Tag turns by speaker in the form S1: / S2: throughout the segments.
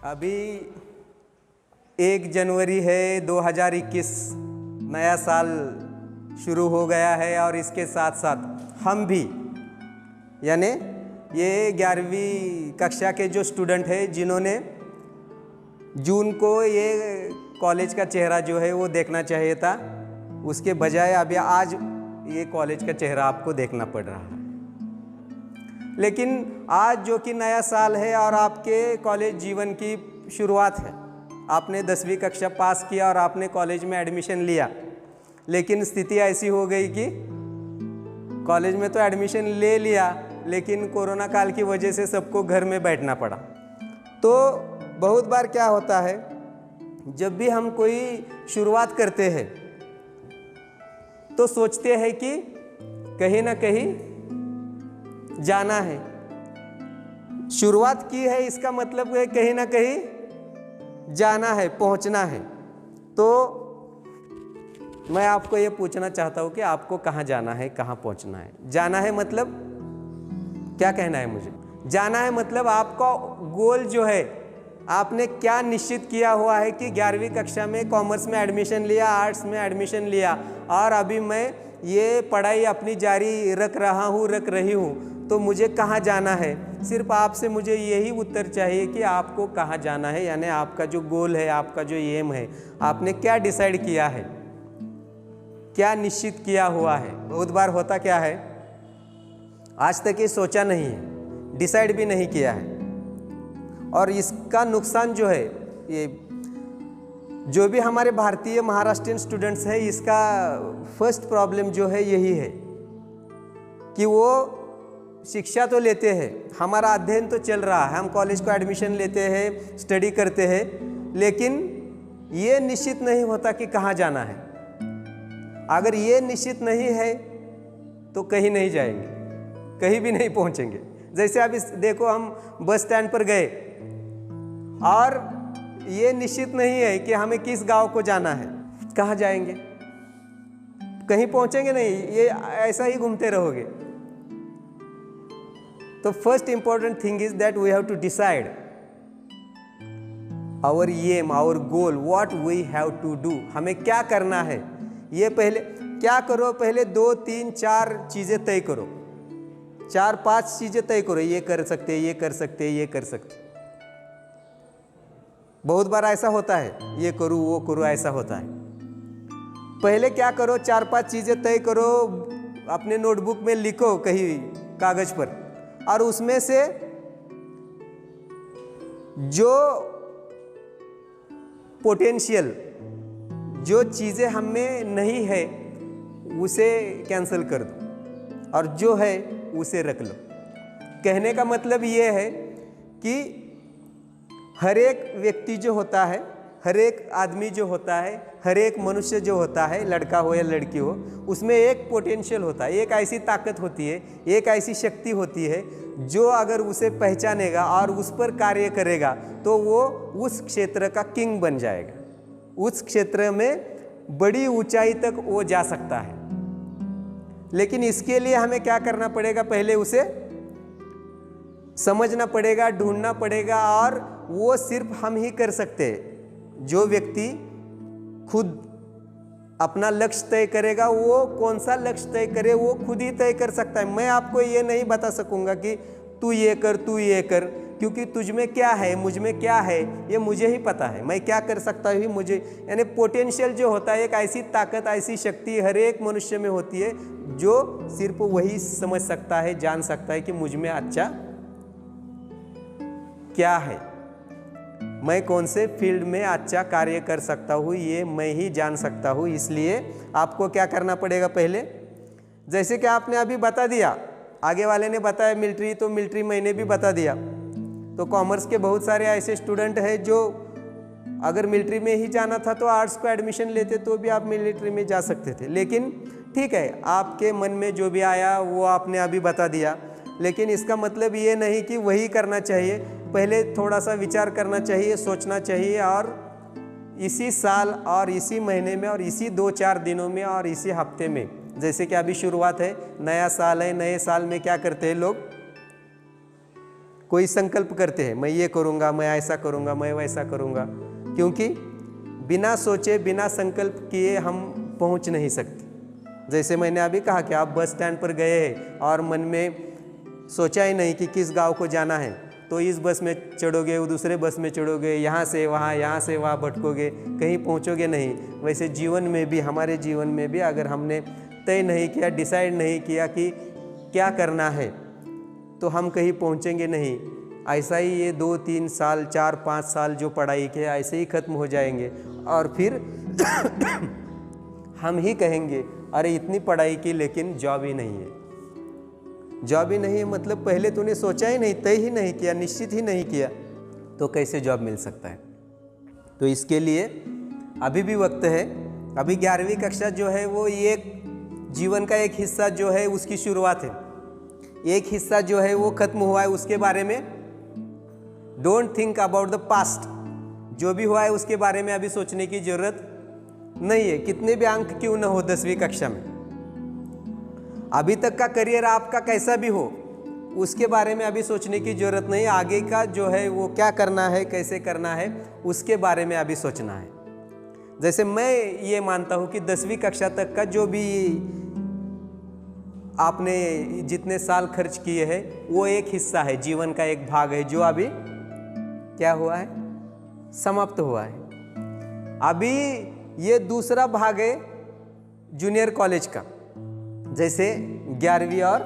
S1: अभी 1 जनवरी है 2021, नया साल शुरू हो गया है और इसके साथ साथ हम भी यानी ये 11वीं कक्षा के जो स्टूडेंट हैं जिन्होंने जून को ये कॉलेज का चेहरा जो है वो देखना चाहिए था, उसके बजाय अभी आज ये कॉलेज का चेहरा आपको देखना पड़ रहा है। लेकिन आज जो कि नया साल है और आपके कॉलेज जीवन की शुरुआत है, आपने 10वीं कक्षा पास किया और आपने कॉलेज में एडमिशन लिया, लेकिन स्थिति ऐसी हो गई कि कॉलेज में तो एडमिशन ले लिया लेकिन कोरोना काल की वजह से सबको घर में बैठना पड़ा। तो बहुत बार क्या होता है, जब भी हम कोई शुरुआत करते हैं तो सोचते हैं कि कहीं ना कहीं जाना है। शुरुआत की है इसका मतलब है कहीं ना कहीं जाना है, पहुंचना है। तो मैं आपको ये पूछना चाहता हूं कि आपको कहाँ जाना है, कहाँ पहुंचना है। जाना है मतलब क्या कहना है मुझे? जाना है मतलब आपका गोल जो है, आपने क्या निश्चित किया हुआ है कि 11वीं कक्षा में कॉमर्स में एडमिशन लिया, आर्ट्स में एडमिशन लिया और अभी मैं ये पढ़ाई अपनी जारी रख रही हूँ, तो मुझे कहाँ जाना है। सिर्फ आपसे मुझे यही उत्तर चाहिए कि आपको कहाँ जाना है, यानी आपका जो गोल है, आपका जो एम है, आपने क्या डिसाइड किया है, क्या निश्चित किया हुआ है। बहुत बार होता क्या है, आज तक ये सोचा नहीं है, डिसाइड भी नहीं किया है, और इसका नुकसान जो है, ये जो भी हमारे भारतीय महाराष्ट्रियन स्टूडेंट्स हैं, इसका फर्स्ट प्रॉब्लम जो है यही है कि वो शिक्षा तो लेते हैं, हमारा अध्ययन तो चल रहा है, हम कॉलेज को एडमिशन लेते हैं, स्टडी करते हैं, लेकिन ये निश्चित नहीं होता कि कहाँ जाना है। अगर ये निश्चित नहीं है तो कहीं नहीं जाएंगे, कहीं भी नहीं पहुँचेंगे। जैसे अभी देखो, हम बस स्टैंड पर गए और ये निश्चित नहीं है कि हमें किस गांव को जाना है, कहाँ जाएंगे, कहीं पहुँचेंगे नहीं, ये ऐसा ही घूमते रहोगे। तो first important thing is that we have to decide our aim, our goal, what we have to do. हमें क्या करना है, ये पहले क्या करो, पहले 2, 3, 4 चीज़ें तय करो, 4-5 चीज़ें तय करो, ये कर सकते, ये कर सकते, ये कर सकते। बहुत बार ऐसा होता है, ये करूँ वो करूँ, ऐसा होता है। पहले क्या करो, 4-5 चीज़ें तय करो, अपने नोटबुक में लिखो कहीं कागज पर, और उसमें से जो पोटेंशियल, जो चीज़ें हमें नहीं है उसे कैंसिल कर दो और जो है उसे रख लो। कहने का मतलब ये है कि हर एक व्यक्ति जो होता है, हर एक आदमी जो होता है, हर एक मनुष्य जो होता है, लड़का हो या लड़की हो, उसमें एक पोटेंशियल होता है, एक ऐसी ताकत होती है, एक ऐसी शक्ति होती है जो अगर उसे पहचानेगा और उस पर कार्य करेगा तो वो उस क्षेत्र का किंग बन जाएगा, उस क्षेत्र में बड़ी ऊंचाई तक वो जा सकता है। लेकिन इसके लिए हमें क्या करना पड़ेगा, पहले उसे समझना पड़ेगा, ढूंढना पड़ेगा, और वो सिर्फ हम ही कर सकते हैं। जो व्यक्ति खुद अपना लक्ष्य तय करेगा, वो कौन सा लक्ष्य तय करे वो खुद ही तय कर सकता है। मैं आपको ये नहीं बता सकूंगा कि तू ये कर, तू ये कर, क्योंकि तुझ में क्या है, मुझ में क्या है, ये मुझे ही पता है। मैं क्या कर सकता हूँ मुझे, यानी पोटेंशियल जो होता है, एक ऐसी ताकत, ऐसी शक्ति हर एक मनुष्य में होती है जो सिर्फ वही समझ सकता है, जान सकता है कि मुझ में अच्छा क्या है, मैं कौन से फील्ड में अच्छा कार्य कर सकता हूँ, ये मैं ही जान सकता हूँ। इसलिए आपको क्या करना पड़ेगा, पहले जैसे कि आपने अभी बता दिया, आगे वाले ने बताया मिलिट्री, तो मिलिट्री मैंने भी बता दिया। तो कॉमर्स के बहुत सारे ऐसे स्टूडेंट हैं जो अगर मिलिट्री में ही जाना था तो आर्ट्स को एडमिशन लेते तो भी आप मिलिट्री में जा सकते थे। लेकिन ठीक है, आपके मन में जो भी आया वो आपने अभी बता दिया, लेकिन इसका मतलब ये नहीं कि वही करना चाहिए। पहले थोड़ा सा विचार करना चाहिए, सोचना चाहिए, और इसी साल और इसी महीने में और इसी 2-4 दिनों में और इसी हफ्ते में, जैसे कि अभी शुरुआत है, नया साल है, नए साल में क्या करते हैं लोग, कोई संकल्प करते हैं, मैं ये करूँगा, मैं ऐसा करूँगा, मैं वैसा करूँगा, क्योंकि बिना सोचे बिना संकल्प किए हम पहुँच नहीं सकते। जैसे मैंने अभी कहा कि आप बस स्टैंड पर गए हैं और मन में सोचा ही नहीं कि किस गांव को जाना है, तो इस बस में चढ़ोगे, वो दूसरे बस में चढ़ोगे, यहाँ से वहाँ भटकोगे, कहीं पहुँचोगे नहीं। वैसे जीवन में भी, हमारे जीवन में भी अगर हमने तय नहीं किया, डिसाइड नहीं किया कि क्या करना है, तो हम कहीं पहुँचेंगे नहीं। ऐसा ही ये 2-3 साल, 4-5 साल जो पढ़ाई के ऐसे ही ख़त्म हो जाएंगे और फिर हम ही कहेंगे अरे इतनी पढ़ाई की लेकिन जॉब ही नहीं है। जॉब ही नहीं है मतलब पहले तूने सोचा ही नहीं, तय ही नहीं किया, निश्चित ही नहीं किया, तो कैसे जॉब मिल सकता है। तो इसके लिए अभी भी वक्त है। अभी 11वीं कक्षा जो है वो एक जीवन का एक हिस्सा जो है उसकी शुरुआत है, एक हिस्सा जो है वो खत्म हुआ है। उसके बारे में don't think about the past, जो भी हुआ है उसके बारे में अभी सोचने की जरूरत नहीं है। कितने भी अंक क्यों न हो 10वीं कक्षा में, अभी तक का करियर आपका कैसा भी हो उसके बारे में अभी सोचने की जरूरत नहीं। आगे का जो है वो क्या करना है, कैसे करना है, उसके बारे में अभी सोचना है। जैसे मैं ये मानता हूँ कि 10वीं कक्षा तक का जो भी आपने जितने साल खर्च किए हैं वो एक हिस्सा है, जीवन का एक भाग है जो अभी क्या हुआ है, समाप्त हुआ है। अभी ये दूसरा भाग है जूनियर कॉलेज का, जैसे 11वीं और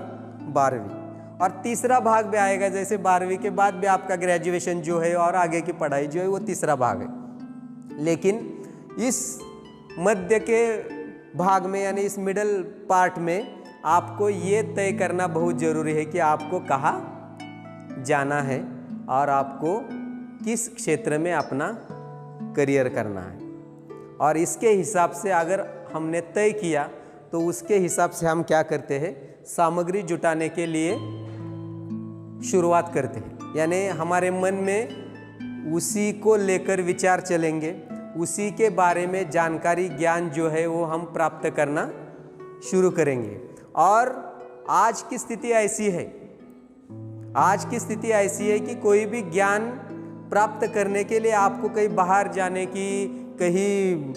S1: 12वीं, और तीसरा भाग भी आएगा जैसे 12वीं के बाद भी आपका ग्रेजुएशन जो है और आगे की पढ़ाई जो है वो तीसरा भाग है। लेकिन इस मध्य के भाग में यानी इस मिडल पार्ट में आपको ये तय करना बहुत ज़रूरी है कि आपको कहाँ जाना है और आपको किस क्षेत्र में अपना करियर करना है। और इसके हिसाब से अगर हमने तय किया तो उसके हिसाब से हम क्या करते हैं, सामग्री जुटाने के लिए शुरुआत करते हैं। यानी हमारे मन में उसी को लेकर विचार चलेंगे, उसी के बारे में जानकारी ज्ञान जो है वो हम प्राप्त करना शुरू करेंगे। और आज की स्थिति ऐसी है, आज की स्थिति ऐसी है कि कोई भी ज्ञान प्राप्त करने के लिए आपको कहीं बाहर जाने की, कहीं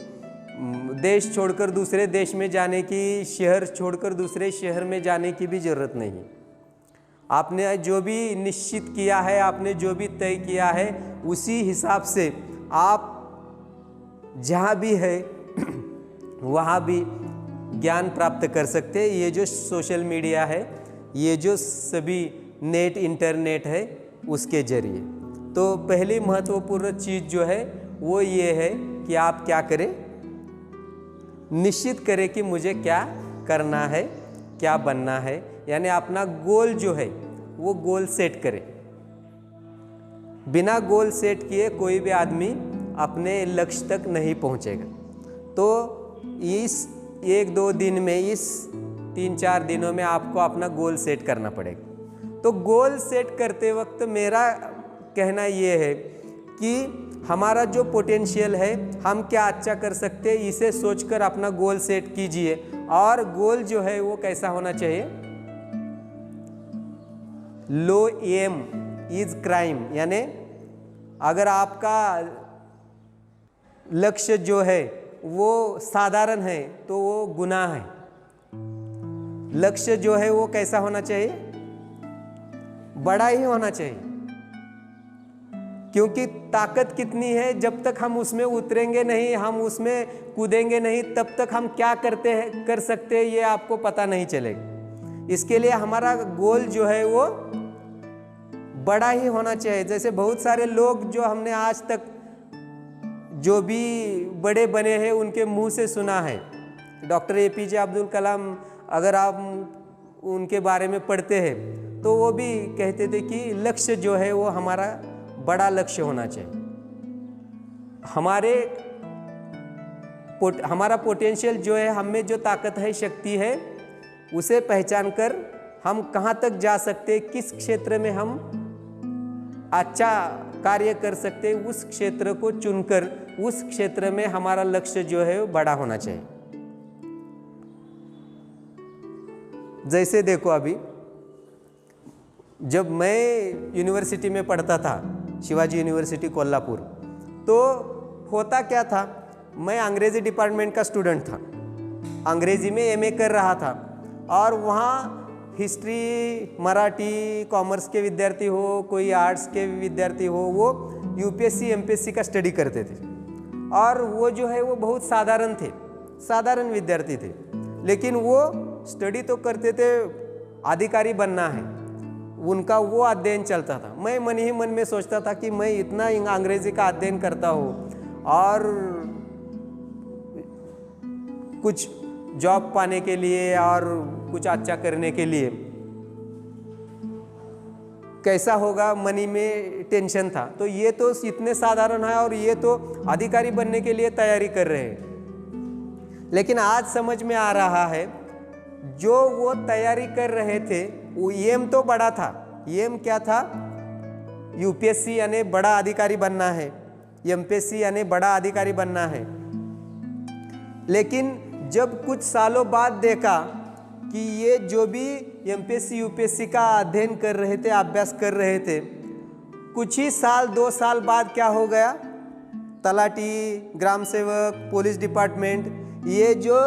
S1: देश छोड़कर दूसरे देश में जाने की, शहर छोड़कर दूसरे शहर में जाने की भी ज़रूरत नहीं है। आपने जो भी निश्चित किया है, आपने जो भी तय किया है, उसी हिसाब से आप जहाँ भी है वहाँ भी ज्ञान प्राप्त कर सकते हैं। ये जो सोशल मीडिया है, ये जो सभी नेट इंटरनेट है उसके जरिए। तो पहली महत्वपूर्ण चीज़ जो है वो ये है कि आप क्या करें, निश्चित करें कि मुझे क्या करना है, क्या बनना है। यानी अपना गोल जो है वो गोल सेट करें। बिना गोल सेट किए कोई भी आदमी अपने लक्ष्य तक नहीं पहुंचेगा। तो इस 1-2 दिन में, इस 3-4 दिनों में आपको अपना गोल सेट करना पड़ेगा। तो गोल सेट करते वक्त मेरा कहना ये है कि हमारा जो पोटेंशियल है, हम क्या अच्छा कर सकते हैं, इसे सोचकर अपना गोल सेट कीजिए। और गोल जो है वो कैसा होना चाहिए, लो एम इज क्राइम। यानी अगर आपका लक्ष्य जो है वो साधारण है तो वो गुनाह है। लक्ष्य जो है वो कैसा होना चाहिए, बड़ा ही होना चाहिए। क्योंकि ताकत कितनी है, जब तक हम उसमें उतरेंगे नहीं, हम उसमें कूदेंगे नहीं, तब तक हम क्या कर सकते हैं ये आपको पता नहीं चलेगा। इसके लिए हमारा गोल जो है वो बड़ा ही होना चाहिए। जैसे बहुत सारे लोग जो हमने आज तक जो भी बड़े बने हैं उनके मुंह से सुना है, डॉक्टर APJ अब्दुल कलाम, अगर आप उनके बारे में पढ़ते हैं तो वो भी कहते थे कि लक्ष्य जो है वो हमारा बड़ा लक्ष्य होना चाहिए। हमारा पोटेंशियल जो है, हम में जो ताकत है, शक्ति है, उसे पहचान कर हम कहाँ तक जा सकते हैं, किस क्षेत्र में हम अच्छा कार्य कर सकते हैं, उस क्षेत्र को चुनकर उस क्षेत्र में हमारा लक्ष्य जो है वो बड़ा होना चाहिए। जैसे देखो अभी जब मैं यूनिवर्सिटी में पढ़ता था, शिवाजी यूनिवर्सिटी कोल्हापुर, तो होता क्या था, मैं अंग्रेज़ी डिपार्टमेंट का स्टूडेंट था, अंग्रेज़ी में एमए कर रहा था, और वहाँ हिस्ट्री, मराठी, कॉमर्स के विद्यार्थी हो, कोई आर्ट्स के विद्यार्थी हो, वो यूपीएससी एमपीएससी का स्टडी करते थे, और वो जो है वो बहुत साधारण थे, साधारण विद्यार्थी थे, लेकिन वो स्टडी तो करते थे, अधिकारी बनना है, उनका वो अध्ययन चलता था। मैं मन ही मन में सोचता था कि मैं इतना अंग्रेजी का अध्ययन करता हूँ और कुछ जॉब पाने के लिए और कुछ अच्छा करने के लिए कैसा होगा, मनी में टेंशन था। तो ये तो इतने साधारण है और ये तो अधिकारी बनने के लिए तैयारी कर रहे हैं। लेकिन आज समझ में आ रहा है, जो वो तैयारी कर रहे थे वो एम तो बड़ा था। एम क्या था? यूपीएससी यानी बड़ा अधिकारी बनना है, एमपीएससी यानी बड़ा अधिकारी बनना है। लेकिन जब कुछ सालों बाद देखा कि ये जो भी एमपीएससी यूपीएससी का अध्ययन कर रहे थे, अभ्यास कर रहे थे, कुछ ही साल 2 साल बाद क्या हो गया, तलाटी, ग्राम सेवक, पुलिस डिपार्टमेंट, ये जो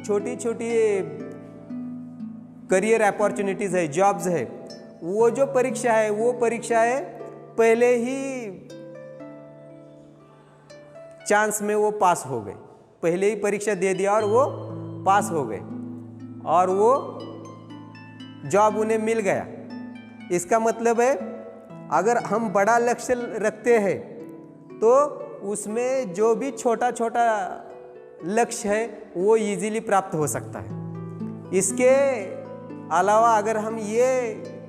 S1: छोटी छोटी करियर अपॉर्चुनिटीज़ है, जॉब्स है, वो जो परीक्षा है, वो परीक्षाएं पहले ही चांस में वो पास हो गए, पहले ही परीक्षा दे दिया और वो पास हो गए और वो जॉब उन्हें मिल गया। इसका मतलब है, अगर हम बड़ा लक्ष्य रखते हैं तो उसमें जो भी छोटा छोटा लक्ष्य है वो इजीली प्राप्त हो सकता है। इसके अलावा अगर हम ये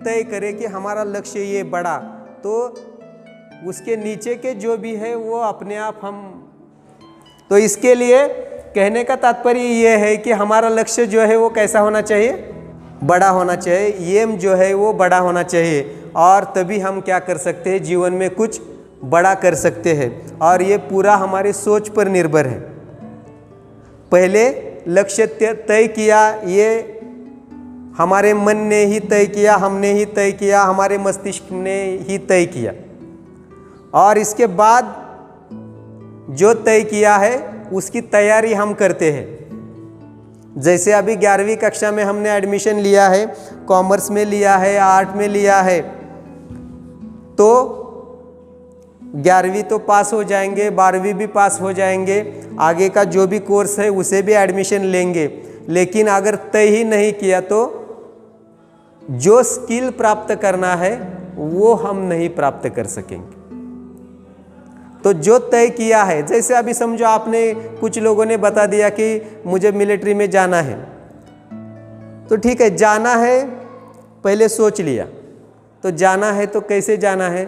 S1: तय करें कि हमारा लक्ष्य ये बड़ा, तो उसके नीचे के जो भी है वो अपने आप हम, तो इसके लिए कहने का तात्पर्य ये है कि हमारा लक्ष्य जो है वो कैसा होना चाहिए, बड़ा होना चाहिए। एम जो है वो बड़ा होना चाहिए और तभी हम क्या कर सकते हैं, जीवन में कुछ बड़ा कर सकते हैं। और ये पूरा हमारी सोच पर निर्भर है। पहले लक्ष्य तय किया, ये हमारे मन ने ही तय किया, हमने ही तय किया, हमारे मस्तिष्क ने ही तय किया, और इसके बाद जो तय किया है उसकी तैयारी हम करते हैं। जैसे अभी 11वीं कक्षा में हमने एडमिशन लिया है, कॉमर्स में लिया है, आर्ट में लिया है, तो 11वीं तो पास हो जाएंगे, 12वीं भी पास हो जाएंगे, आगे का जो भी कोर्स है उसे भी एडमिशन लेंगे। लेकिन अगर तय ही नहीं किया तो जो स्किल प्राप्त करना है वो हम नहीं प्राप्त कर सकेंगे। तो जो तय किया है, जैसे अभी समझो आपने, कुछ लोगों ने बता दिया कि मुझे मिलिट्री में जाना है, तो ठीक है, जाना है, पहले सोच लिया, तो जाना है तो कैसे जाना है,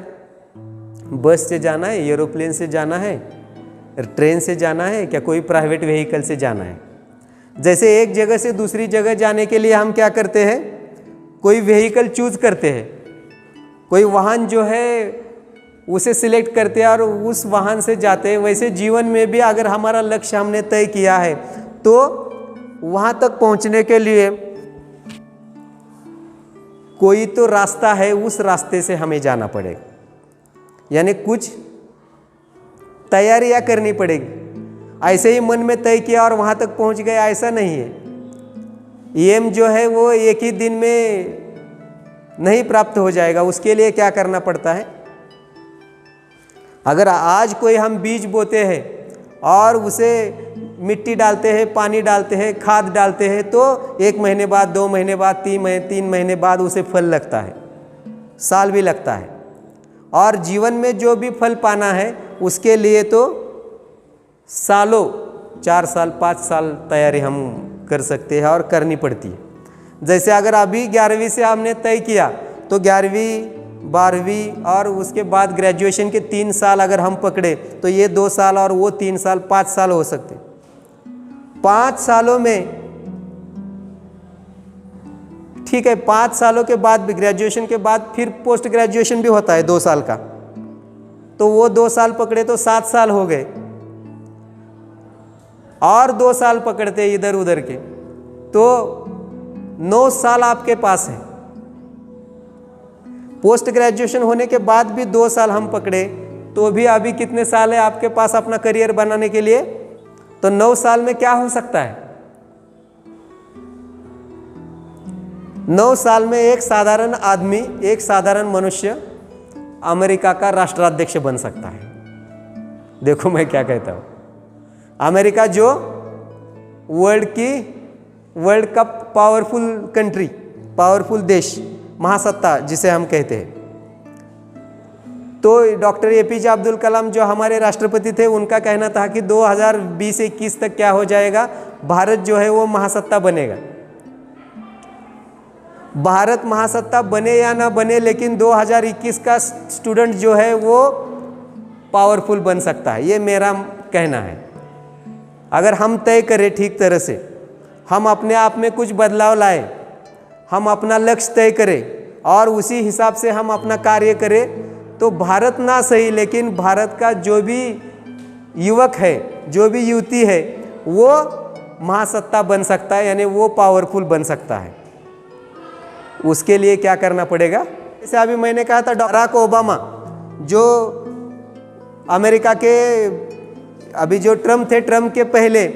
S1: बस से जाना है, एरोप्लेन से जाना है, ट्रेन से जाना है, क्या कोई प्राइवेट व्हीकल से जाना है। जैसे एक जगह से दूसरी जगह जाने के लिए हम क्या करते हैं, कोई व्हीकल चूज करते हैं, कोई वाहन जो है उसे सिलेक्ट करते हैं और उस वाहन से जाते हैं। वैसे जीवन में भी अगर हमारा लक्ष्य हमने तय किया है तो वहाँ तक पहुँचने के लिए कोई तो रास्ता है, उस रास्ते से हमें जाना पड़ेगा, यानी कुछ तैयारियाँ करनी पड़ेगी। ऐसे ही मन में तय किया और वहाँ तक पहुँच गए, ऐसा नहीं है। एम जो है वो एक ही दिन में नहीं प्राप्त हो जाएगा। उसके लिए क्या करना पड़ता है, अगर आज कोई हम बीज बोते हैं और उसे मिट्टी डालते हैं, पानी डालते हैं, खाद डालते हैं, तो 1 महीने बाद, 2 महीने बाद, 3 महीने बाद उसे फल लगता है, साल भी लगता है। और जीवन में जो भी फल पाना है उसके लिए तो सालों, 4 साल 5 साल तैयारी हम कर सकते हैं और करनी पड़ती है। जैसे अगर अभी 11वीं से हमने तय किया तो 11वीं, 12वीं और उसके बाद ग्रेजुएशन के 3 साल अगर हम पकड़े तो ये 2 साल और वो 3 साल, 5 साल हो सकते। 5 सालों में, ठीक है, 5 सालों के बाद भी, ग्रेजुएशन के बाद फिर पोस्ट ग्रेजुएशन भी होता है 2 साल का, तो वो 2 साल पकड़े तो 7 साल हो गए, और 2 साल पकड़ते इधर उधर के तो 9 साल आपके पास है। पोस्ट ग्रेजुएशन होने के बाद भी 2 साल हम पकड़े तो भी अभी कितने साल है आपके पास अपना करियर बनाने के लिए? तो 9 साल में क्या हो सकता है? 9 साल में एक साधारण आदमी, एक साधारण मनुष्य अमेरिका का राष्ट्राध्यक्ष बन सकता है। देखो मैं क्या कहता हूँ, अमेरिका जो वर्ल्ड का पावरफुल कंट्री, पावरफुल देश, महासत्ता जिसे हम कहते हैं, तो डॉक्टर एपीजे अब्दुल कलाम जो हमारे राष्ट्रपति थे, उनका कहना था कि 2020-21 तक क्या हो जाएगा, भारत जो है वो महासत्ता बनेगा। भारत महासत्ता बने या ना बने, लेकिन 2021 का स्टूडेंट जो है वो पावरफुल बन सकता है, ये मेरा कहना है। अगर हम तय करें ठीक तरह से, हम अपने आप में कुछ बदलाव लाए, हम अपना लक्ष्य तय करें और उसी हिसाब से हम अपना कार्य करें, तो भारत ना सही लेकिन भारत का जो भी युवक है, जो भी युवती है, वो महासत्ता बन सकता है, यानी वो पावरफुल बन सकता है। उसके लिए क्या करना पड़ेगा? जैसे अभी मैंने कहा था, बराक ओबामा जो अमेरिका के, अभी जो ट्रम्प थे, ट्रम्प के पहले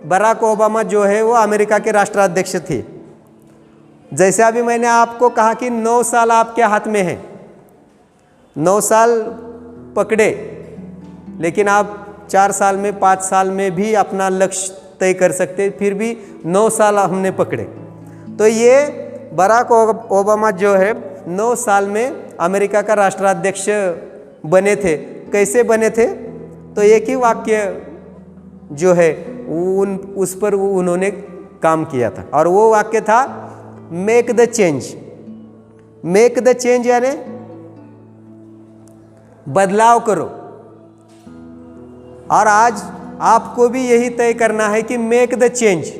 S1: बराक ओबामा जो है वो अमेरिका के राष्ट्राध्यक्ष थे। जैसे अभी मैंने आपको कहा कि 9 साल आपके हाथ में है, 9 साल पकड़े, लेकिन आप 4 साल में, 5 साल में भी अपना लक्ष्य तय कर सकते, फिर भी 9 साल हमने पकड़े। तो ये बराक ओबामा जो है 9 साल में अमेरिका का राष्ट्राध्यक्ष बने थे। कैसे बने थे? तो एक ही वाक्य जो है उस पर उन्होंने काम किया था, और वो वाक्य था make the change. Make the change यानी बदलाव करो। और आज आपको भी यही तय करना है कि मेक द चेंज,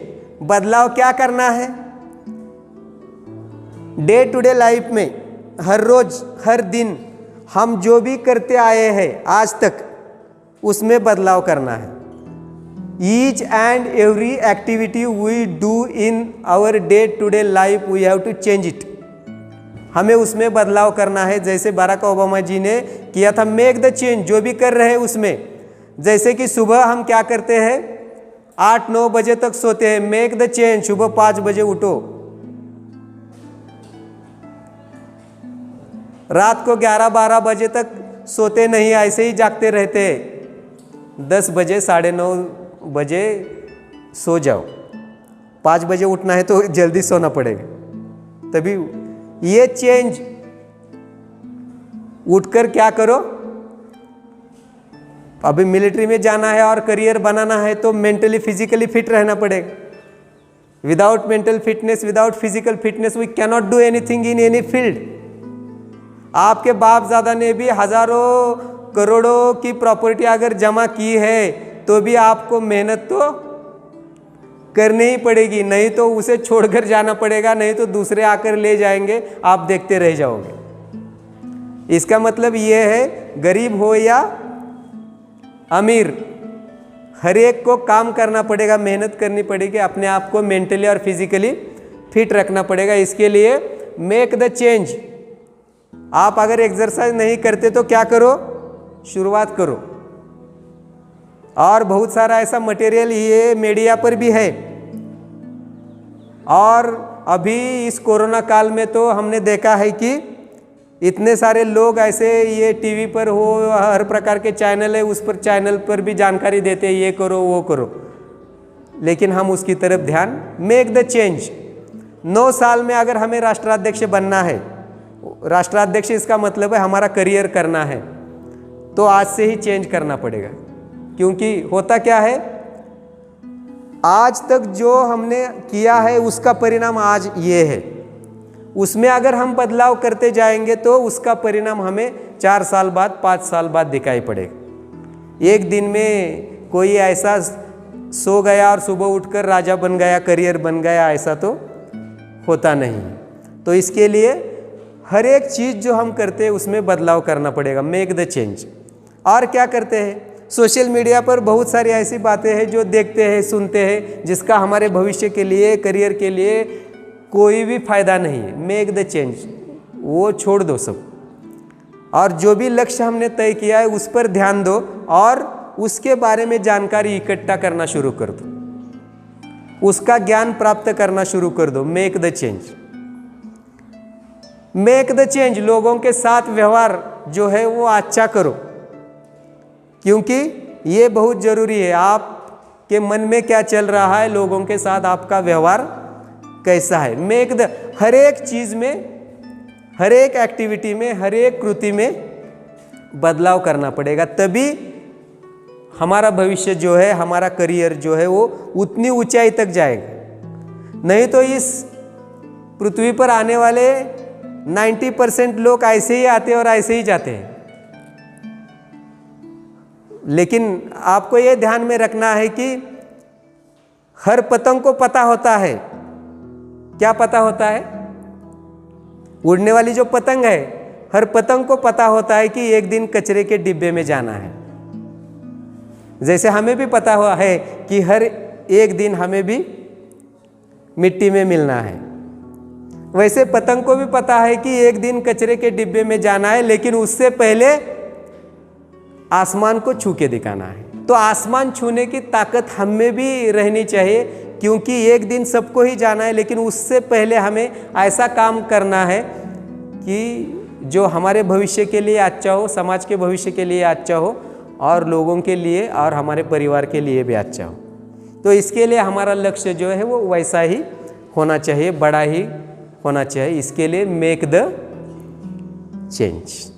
S1: बदलाव क्या करना है। डे टू डे लाइफ में, हर रोज, हर दिन हम जो भी करते आए हैं आज तक, उसमें बदलाव करना है। Each and every activity we do in our day to day life, we have to change it. हमें उसमें बदलाव करना है, जैसे बराक ओबामा जी ने किया था, मेक द चेंज। जो भी कर रहे हैं उसमें, जैसे कि सुबह हम क्या करते हैं, 8-9 बजे तक सोते हैं, मेक द चेंज, सुबह 5 बजे उठो। रात को 11-12 बजे तक सोते नहीं, ऐसे ही जागते रहते हैं। 10 बजे, 9:30 बजे सो जाओ, 5 बजे उठना है तो जल्दी सोना पड़ेगा। तभी ये चेंज, उठकर क्या करो, अभी मिलिट्री में जाना है और करियर बनाना है तो मेंटली फिजिकली फिट रहना पड़ेगा। Without mental fitness, without physical fitness we cannot do anything in any field. आपके बाप दादा ने भी हजारों करोड़ों की प्रॉपर्टी अगर जमा की है तो भी आपको मेहनत तो करनी ही पड़ेगी, नहीं तो उसे छोड़कर जाना पड़ेगा, नहीं तो दूसरे आकर ले जाएंगे, आप देखते रह जाओगे। इसका मतलब ये है, गरीब हो या अमीर, हर एक को काम करना पड़ेगा, मेहनत करनी पड़ेगी, अपने आप को मेंटली और फिजिकली फिट रखना पड़ेगा। इसके लिए मेक द चेंज। आप अगर एक्सरसाइज नहीं करते तो क्या करो, शुरुआत करो। और बहुत सारा ऐसा मटेरियल ये मीडिया पर भी है। और अभी इस कोरोना काल में तो हमने देखा है कि इतने सारे लोग ऐसे, ये टीवी पर हो, हर प्रकार के चैनल है, उस पर चैनल पर भी जानकारी देते हैं, ये करो वो करो, लेकिन हम उसकी तरफ ध्यान, मेक द चेंज। 9 साल में अगर हमें राष्ट्राध्यक्ष बनना है, राष्ट्राध्यक्ष इसका मतलब है हमारा करियर करना है, तो आज से ही चेंज करना पड़ेगा। क्योंकि होता क्या है, आज तक जो हमने किया है उसका परिणाम आज ये है। उसमें अगर हम बदलाव करते जाएंगे तो उसका परिणाम हमें 4 साल बाद, 5 साल बाद दिखाई पड़ेगा। एक दिन में कोई ऐसा सो गया और सुबह उठकर राजा बन गया, करियर बन गया, ऐसा तो होता नहीं। तो इसके लिए हर एक चीज़ जो हम करते हैं उसमें बदलाव करना पड़ेगा, मेक द चेंज। और क्या करते हैं, सोशल मीडिया पर बहुत सारी ऐसी बातें हैं जो देखते हैं, सुनते हैं, जिसका हमारे भविष्य के लिए, करियर के लिए कोई भी फायदा नहीं है। मेक द चेंज, वो छोड़ दो सब, और जो भी लक्ष्य हमने तय किया है उस पर ध्यान दो और उसके बारे में जानकारी इकट्ठा करना शुरू कर दो, उसका ज्ञान प्राप्त करना शुरू कर दो। Make the change, make the change. लोगों के साथ व्यवहार जो है वो अच्छा करो, क्योंकि ये बहुत जरूरी है। आपके मन में क्या चल रहा है, लोगों के साथ आपका व्यवहार कैसा है। मेक द, हर एक चीज में, हर एक एक्टिविटी में, हर एक कृति में बदलाव करना पड़ेगा, तभी हमारा भविष्य जो है, हमारा करियर जो है वो उतनी ऊंचाई तक जाएगा। नहीं तो इस पृथ्वी पर आने वाले 90% लोग ऐसे ही आते और ऐसे ही जाते हैं। लेकिन आपको ये ध्यान में रखना है कि हर पतंग को पता होता है, क्या पता होता है, उड़ने वाली जो पतंग है, हर पतंग को पता होता है कि एक दिन कचरे के डिब्बे में जाना है। जैसे हमें भी पता हुआ है कि हर एक दिन हमें भी मिट्टी में मिलना है, वैसे पतंग को भी पता है कि एक दिन कचरे के डिब्बे में जाना है, लेकिन उससे पहले आसमान को छू के दिखाना है। तो आसमान छूने की ताकत हमें भी रहनी चाहिए, क्योंकि एक दिन सबको ही जाना है, लेकिन उससे पहले हमें ऐसा काम करना है कि जो हमारे भविष्य के लिए अच्छा हो, समाज के भविष्य के लिए अच्छा हो, और लोगों के लिए और हमारे परिवार के लिए भी अच्छा हो। तो इसके लिए हमारा लक्ष्य जो है वो वैसा ही होना चाहिए, बड़ा ही होना चाहिए। इसके लिए मेक द चेंज।